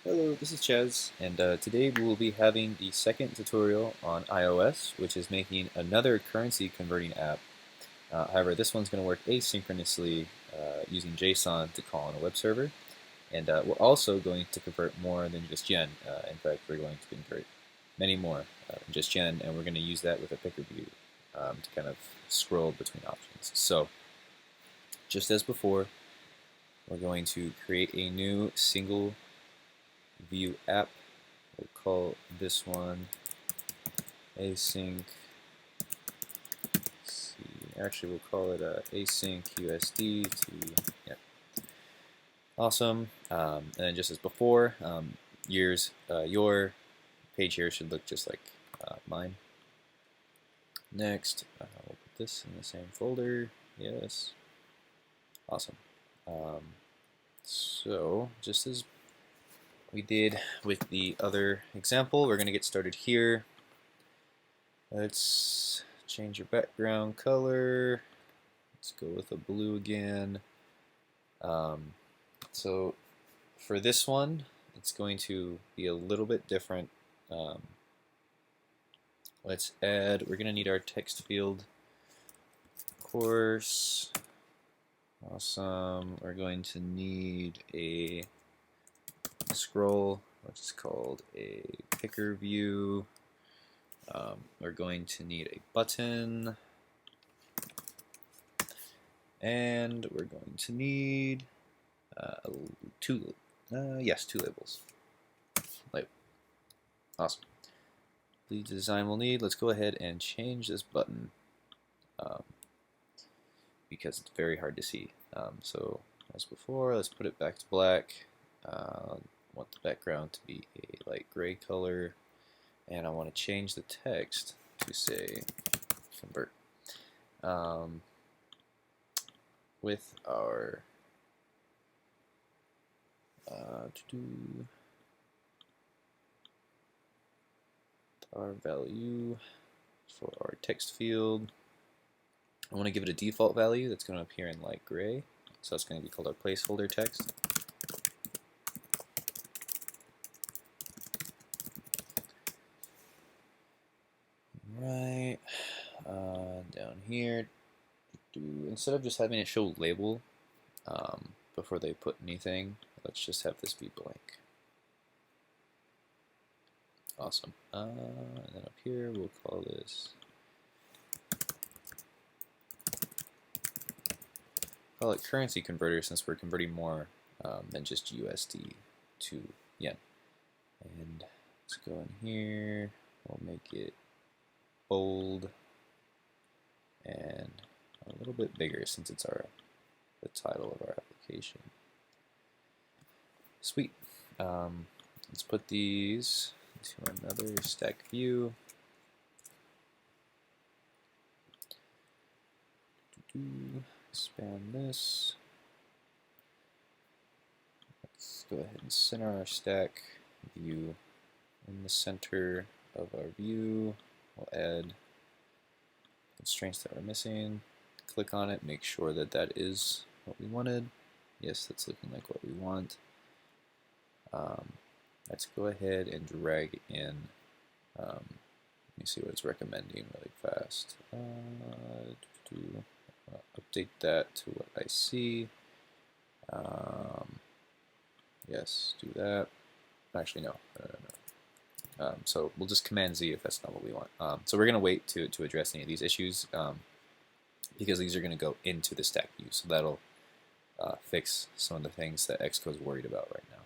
Hello, this is Ches, and today we will be having the second tutorial on iOS, which is making another currency converting app. However, this one's going to work asynchronously using JSON to call on a web server, and we're also going to convert more than just yen. In fact, we're going to convert many more than just yen, and we're going to use that with a picker view to kind of scroll between options. So, just as before, we're going to create a new single view app. We'll call this one async. Actually, we'll call it async USD to yeah, awesome. And then just as before, your page here should look just like mine. Next, we'll put this in the same folder. Yes, awesome. So just as we did with the other example, we're going to get started here. Let's change your background color. Let's go with a blue again. So for this one, it's going to be a little bit different. We're going to need our text field. Of course. Awesome. We're going to need a scroll, which is called a picker view. We're going to need a button. And we're going to need two labels. Awesome. The design we'll need, let's go ahead and change this button because it's very hard to see. So as before, let's put it back to black. I want the background to be a light gray color, and I want to change the text to say convert. With our value for our text field, I want to give it a default value that's going to appear in light gray. So it's going to be called our placeholder text. Right, down here, instead of just having it show label before they put anything, let's just have this be blank. Awesome. And then up here, we'll call this currency converter, since we're converting more than just USD to yen. And let's go in here. We'll make it bold and a little bit bigger since it's the title of our application. Sweet. Let's put these into another stack view. Expand this. Let's go ahead and center our stack view in the center of our view. We'll add constraints that we're missing. Click on it, make sure that that is what we wanted. Yes, that's looking like what we want. Let's go ahead and drag in. Let me see what it's recommending really fast. Update that to what I see. Yes, do that. Actually, no. So we'll just Command Z if that's not what we want. So we're going to wait to address any of these issues because these are going to go into the stack view. So that'll fix some of the things that Xcode is worried about right now.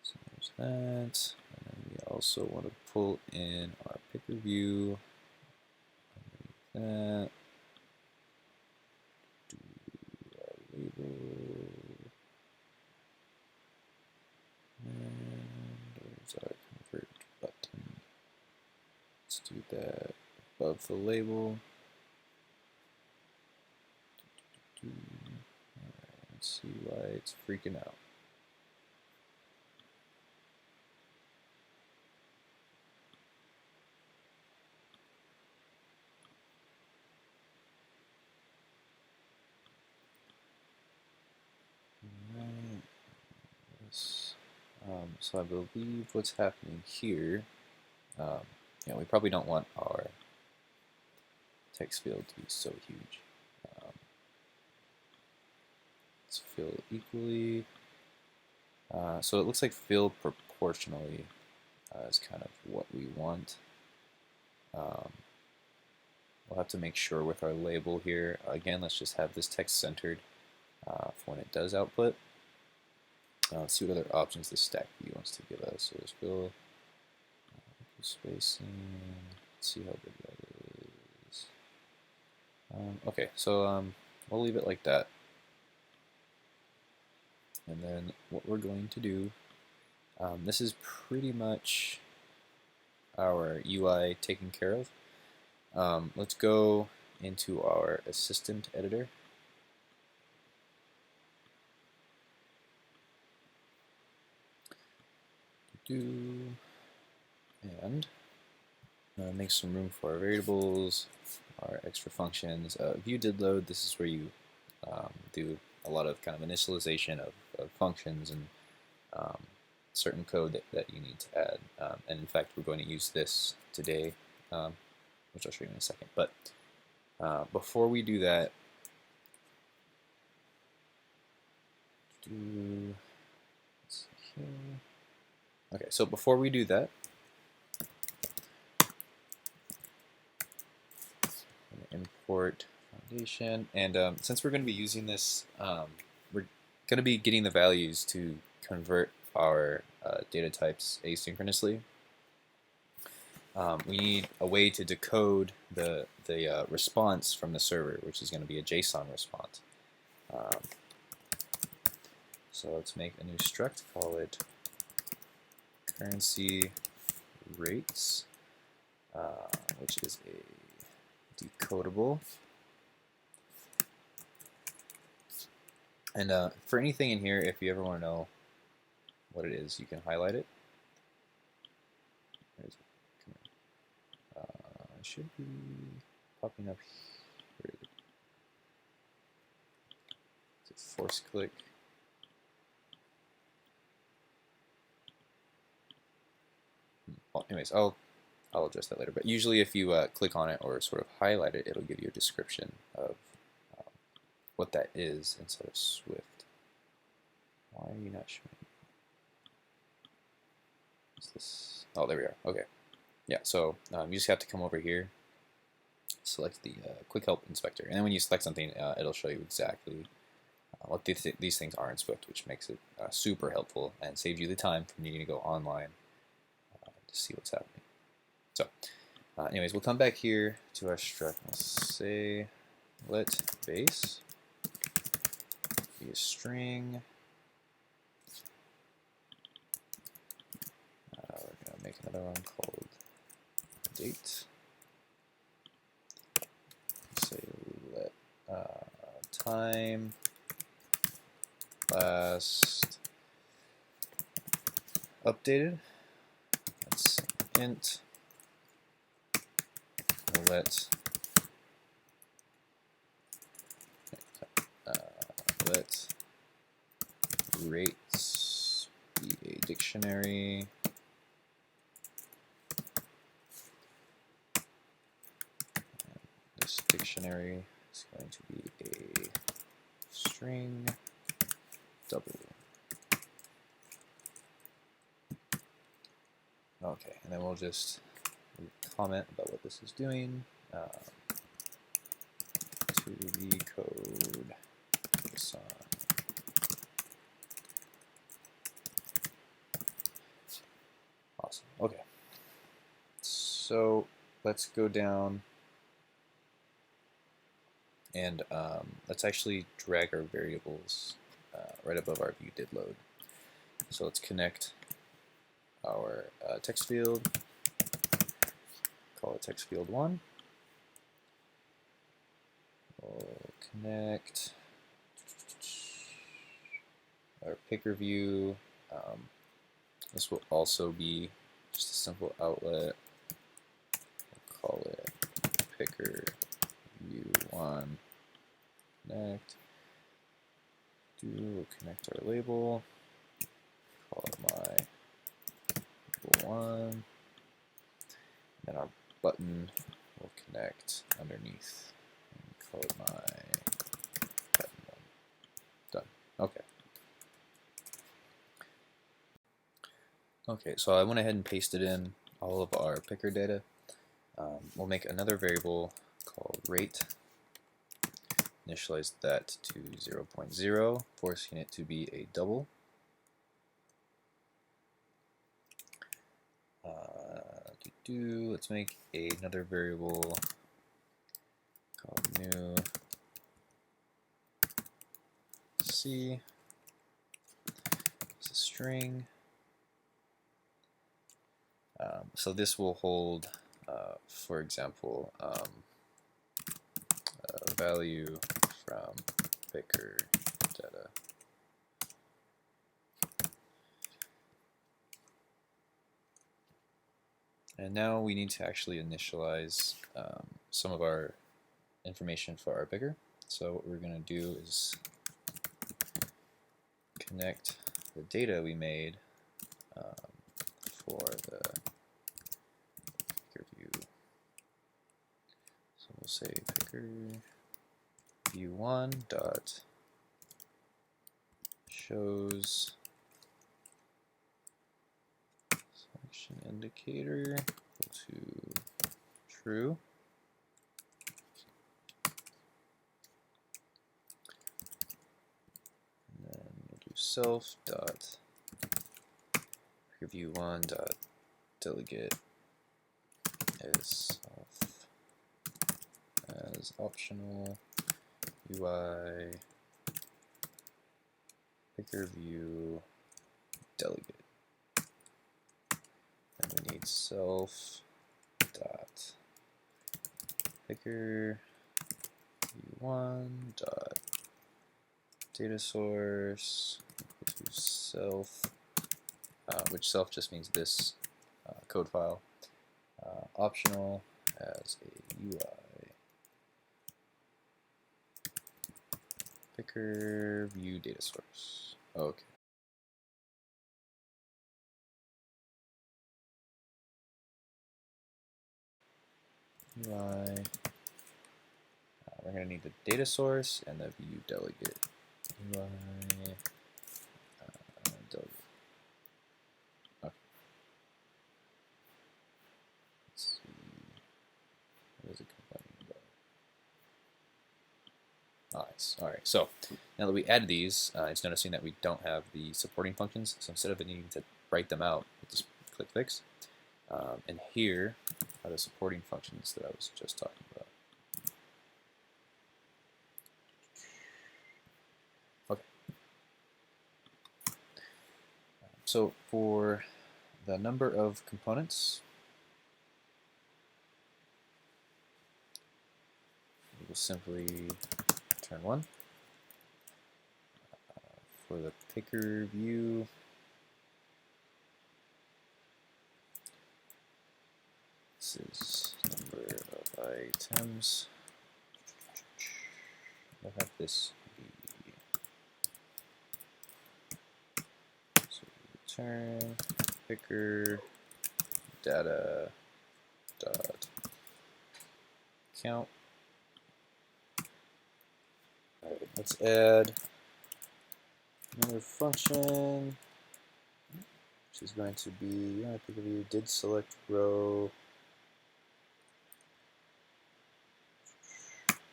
So there's that. And then we also want to pull in our picker view. That. Do our label. And there's our convert button. Let's do that above the label. Alright, let's see why it's freaking out. Alright, this So I believe what's happening here, we probably don't want our text field to be so huge. Let's fill equally. So it looks like fill proportionally is kind of what we want. We'll have to make sure with our label here. Again, let's just have this text centered for when it does output. Let's see what other options this stack view wants to give us. So let's fill spacing. Let's see how big that is. Okay, so we'll leave it like that. And then what we're going to do, this is pretty much our UI taken care of. Let's go into our assistant editor. And make some room for our variables, our extra functions. View did load, this is where you do a lot of kind of initialization of functions and certain code that you need to add. And in fact, we're going to use this today, which I'll show you in a second. But before we do that, let's see here. Okay, so before we do that, I'm going to import foundation, and since we're going to be using this, we're going to be getting the values to convert our data types asynchronously. We need a way to decode the response from the server, which is going to be a JSON response. So let's make a new struct, call it currency rates, which is a decodable. And for anything in here, if you ever want to know what it is, you can highlight it. It should be popping up here. It's a force click. Well, anyways, I'll address that later. But usually, if you click on it or sort of highlight it, it'll give you a description of what that is instead of Swift. Why are you not showing? Is this? Oh, there we are. Okay. Yeah. So you just have to come over here, select the Quick Help Inspector, and then when you select something, it'll show you exactly what these things are in Swift, which makes it super helpful and saves you the time from needing to go online to see what's happening. So, anyways, we'll come back here to our struct. We'll say let base be a string. We're going to make another one called date. Say let time last updated. That's int. Let rates be a dictionary. This dictionary is going to be a string double. Okay, and then we'll just comment about what this is doing. To the code sign. Awesome. Okay. So let's go down and let's actually drag our variables right above our view did load. So let's connect our text field, call it text field 1. We'll connect our picker view. This will also be just a simple outlet. We'll call it picker view 1 connect. We'll connect our label. Call it my one. Then our button will connect underneath. And call it my button one. Done. Okay. Okay, so I went ahead and pasted in all of our picker data. We'll make another variable called rate. Initialize that to 0.0, forcing it to be a double. Let's make another variable called new C. It's a string. So this will hold, for example, a value from picker data. And now we need to actually initialize some of our information for our picker. So what we're going to do is connect the data we made for the picker view. So we'll say picker view1 dot shows selection indicator equal to true. And then we'll do self dot view1 dot delegate is self as optional UI picker view delegate. And we need self dot picker view1 dot data source equal to self, which self just means this code file, optional as a UI picker view data source. Okay. UI. We're going to need the data source and the view delegate. UI delegate. Okay. Let's see. What is it complaining about? Nice. All right. So now that we added these, it's noticing that we don't have the supporting functions. So instead of needing to write them out, we'll just click fix. And here are the supporting functions that I was just talking about. Okay. So for the number of components, we will simply return 1. For the picker view, this is number of items. We'll have this be so return picker data dot count. All right, let's add another function, which is going to be picker view did select row.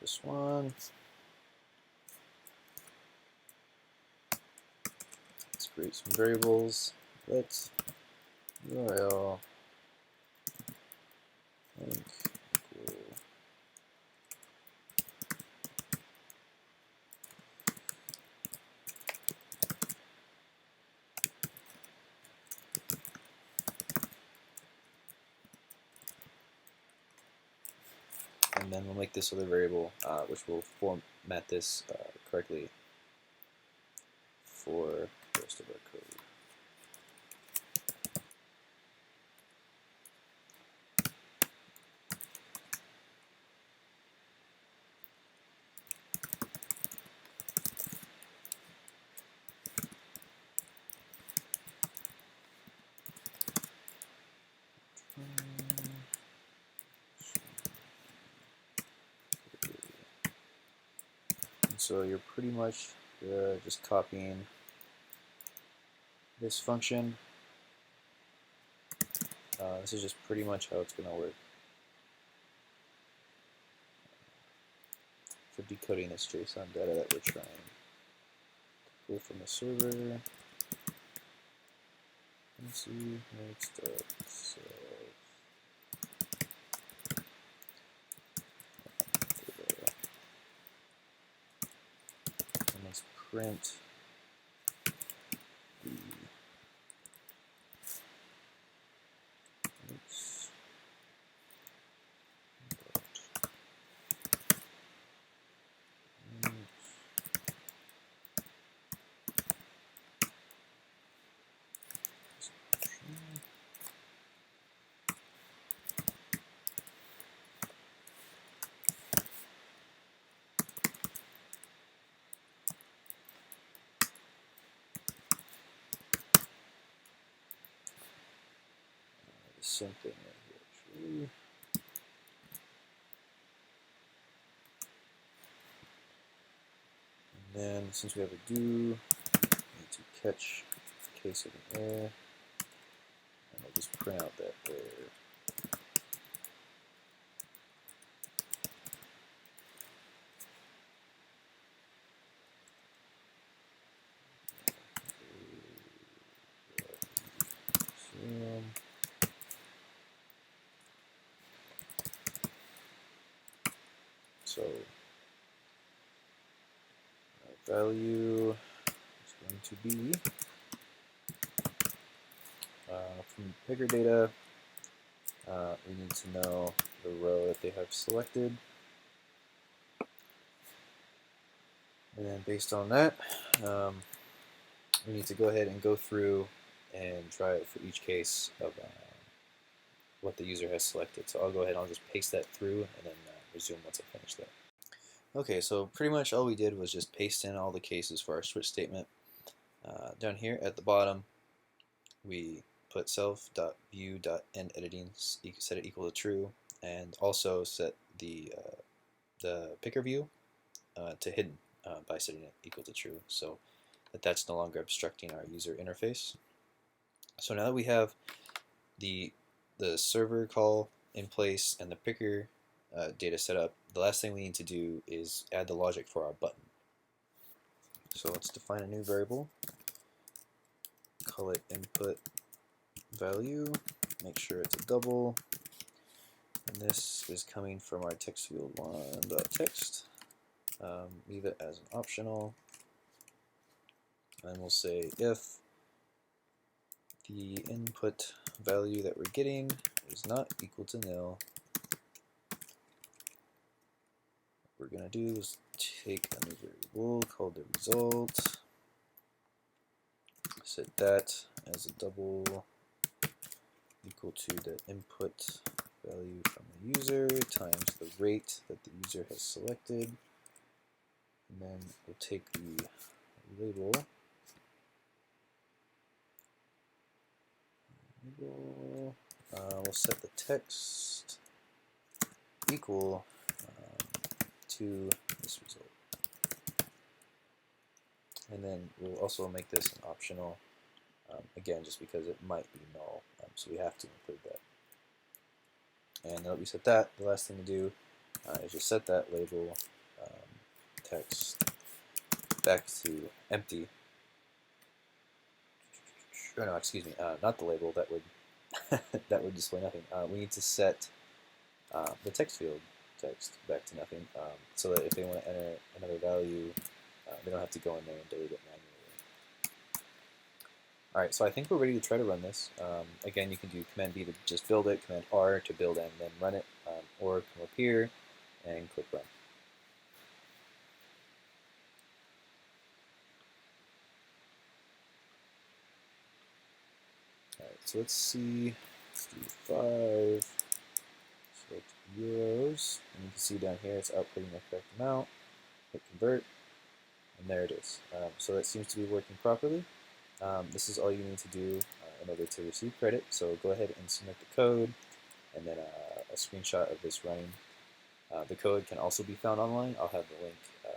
This one. Let's create some variables. Let URL link equal and then we'll make this other variable, which will format this correctly for the rest of our code. So you're pretty much just copying this function. This is just pretty much how it's going to work for decoding this JSON data that we're trying to pull from the server. Let's see, next up, so and let's print the oops, the same thing right here actually. And then since we have a do, we need to catch the case of an error, and we'll just print out that error. So our value is going to be from picker data. We need to know the row that they have selected, and then based on that, we need to go ahead and go through and try it for each case of what the user has selected. So I'll go ahead and I'll just paste that through and then resume once I finish that. Okay, so pretty much all we did was just paste in all the cases for our switch statement. Down here at the bottom, we put self.view.endEditing, set it equal to true, and also set the picker view to hidden by setting it equal to true, so that's no longer obstructing our user interface. So now that we have the server call in place and the picker data set up, the last thing we need to do is add the logic for our button. So let's define a new variable, call it input value, make sure it's a double, and this is coming from our text field one.text. Leave it as an optional, and we'll say if the input value that we're getting is not equal to nil, what we're going to do is take a new variable called the result, set that as a double equal to the input value from the user times the rate that the user has selected, and then we'll take the label, we'll set the text equal to this result, and then we'll also make this an optional, again just because it might be null, so we have to include that. And now that we set that, the last thing to do is just set that label text back to empty. Or no, excuse me, not the label. That would that would display nothing. We need to set the text field text back to nothing, so that if they want to enter another value, they don't have to go in there and delete it manually. Alright, so I think we're ready to try to run this. Again, you can do Command B to just build it, Command R to build and then run it, or come up here and click Run. Alright, so let's see, let's do 5, select euros, and you can see down here it's outputting the correct amount, hit convert, and there it is. So that seems to be working properly. This is all you need to do in order to receive credit, so go ahead and submit the code, and then a screenshot of this running. The code can also be found online. I'll have the link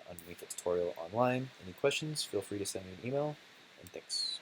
underneath the tutorial online. Any questions, feel free to send me an email, and thanks.